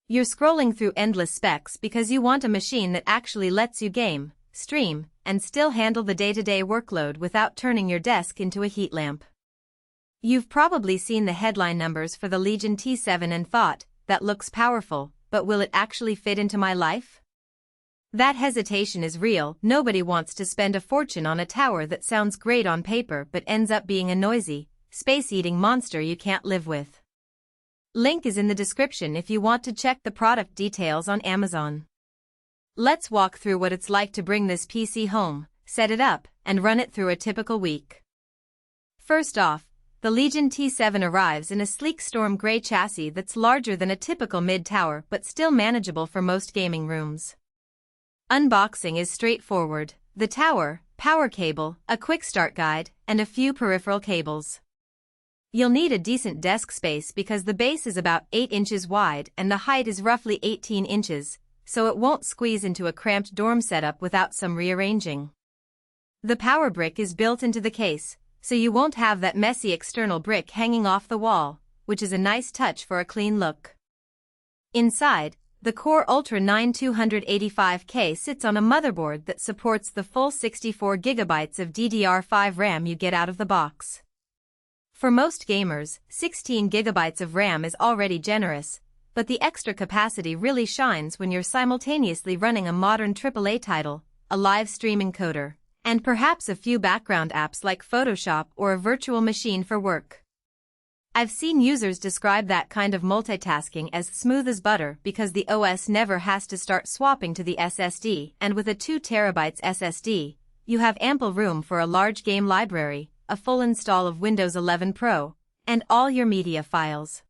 You're scrolling through endless specs because you want a machine that actually lets you game, stream, and still handle the day-to-day workload without turning your desk into a heat lamp. You've probably seen the headline numbers for the Legion T7 and thought, that looks powerful, but will it actually fit into my life? That hesitation is real. Nobody wants to spend a fortune on a tower that sounds great on paper but ends up being a noisy, space-eating monster you can't live with. Link is in the description if you want to check the product details on Amazon. Let's walk through what it's like to bring this PC home, set it up, and run it through a typical week. First off, the Legion T7 arrives in a sleek storm gray chassis that's larger than a typical mid-tower but still manageable for most gaming rooms. Unboxing is straightforward: the tower, power cable, a quick start guide, and a few peripheral cables. You'll need a decent desk space because the base is about 8 inches wide and the height is roughly 18 inches, so it won't squeeze into a cramped dorm setup without some rearranging. The power brick is built into the case, so you won't have that messy external brick hanging off the wall, which is a nice touch for a clean look. Inside, the Core Ultra 9 285K sits on a motherboard that supports the full 64GB of DDR5 RAM you get out of the box. For most gamers, 16GB of RAM is already generous, but the extra capacity really shines when you're simultaneously running a modern AAA title, a live stream encoder, and perhaps a few background apps like Photoshop or a virtual machine for work. I've seen users describe that kind of multitasking as smooth as butter because the OS never has to start swapping to the SSD, and with a 2TB SSD, you have ample room for a large game library, a full install of Windows 11 Pro, and all your media files.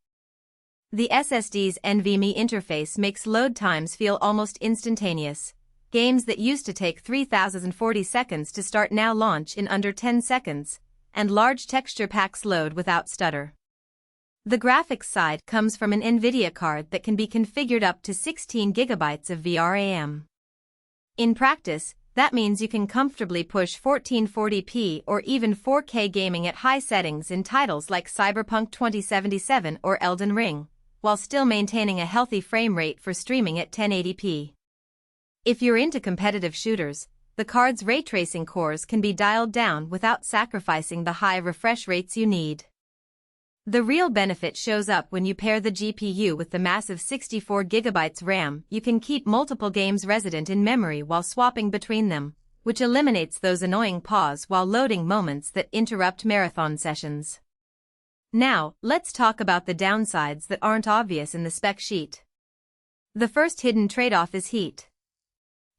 The SSD's NVMe interface makes load times feel almost instantaneous. Games that used to take 3,040 seconds to start now launch in under 10 seconds, and large texture packs load without stutter. The graphics side comes from an NVIDIA card that can be configured up to 16GB of VRAM. In practice, that means you can comfortably push 1440p or even 4K gaming at high settings in titles like Cyberpunk 2077 or Elden Ring, while still maintaining a healthy frame rate for streaming at 1080p. If you're into competitive shooters, the card's ray tracing cores can be dialed down without sacrificing the high refresh rates you need. The real benefit shows up when you pair the GPU with the massive 64GB RAM. You can keep multiple games resident in memory while swapping between them, which eliminates those annoying pause while loading moments that interrupt marathon sessions. Now, let's talk about the downsides that aren't obvious in the spec sheet. The first hidden trade-off is heat.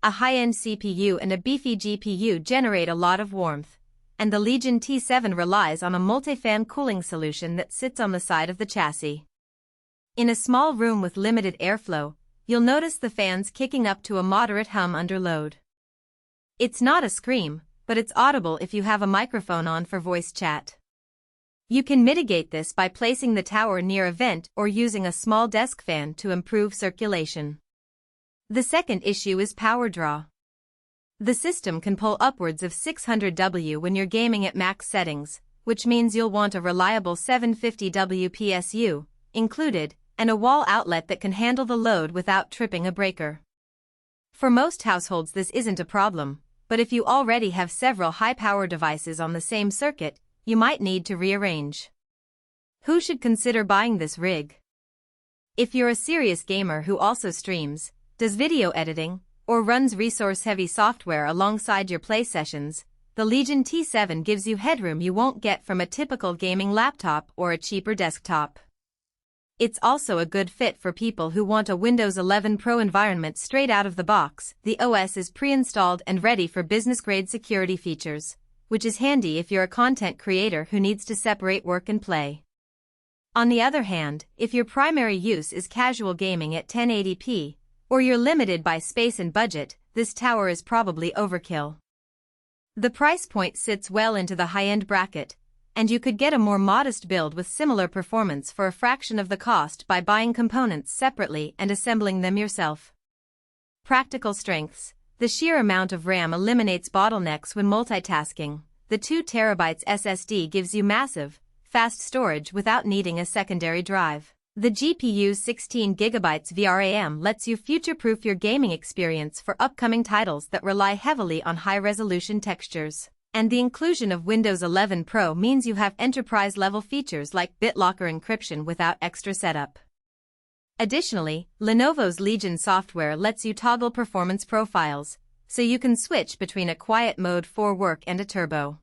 A high-end CPU and a beefy GPU generate a lot of warmth, and the Legion T7 relies on a multi-fan cooling solution that sits on the side of the chassis. In a small room with limited airflow, you'll notice the fans kicking up to a moderate hum under load. It's not a scream, but it's audible if you have a microphone on for voice chat. You can mitigate this by placing the tower near a vent or using a small desk fan to improve circulation. The second issue is power draw. The system can pull upwards of 600W when you're gaming at max settings, which means you'll want a reliable 750W PSU included, and a wall outlet that can handle the load without tripping a breaker. For most households this isn't a problem, but if you already have several high-power devices on the same circuit, you might need to rearrange. Who should consider buying this rig? If you're a serious gamer who also streams, does video editing, or runs resource-heavy software alongside your play sessions, the Legion T7 gives you headroom you won't get from a typical gaming laptop or a cheaper desktop. It's also a good fit for people who want a Windows 11 Pro environment straight out of the box. The OS is pre-installed and ready for business-grade security features, which is handy if you're a content creator who needs to separate work and play. On the other hand, if your primary use is casual gaming at 1080p, or you're limited by space and budget, this tower is probably overkill. The price point sits well into the high-end bracket, and you could get a more modest build with similar performance for a fraction of the cost by buying components separately and assembling them yourself. Practical strengths. The sheer amount of RAM eliminates bottlenecks when multitasking. The 2TB SSD gives you massive, fast storage without needing a secondary drive. The GPU's 16GB VRAM lets you future-proof your gaming experience for upcoming titles that rely heavily on high-resolution textures. And the inclusion of Windows 11 Pro means you have enterprise-level features like BitLocker encryption without extra setup. Additionally, Lenovo's Legion software lets you toggle performance profiles, so you can switch between a quiet mode for work and a turbo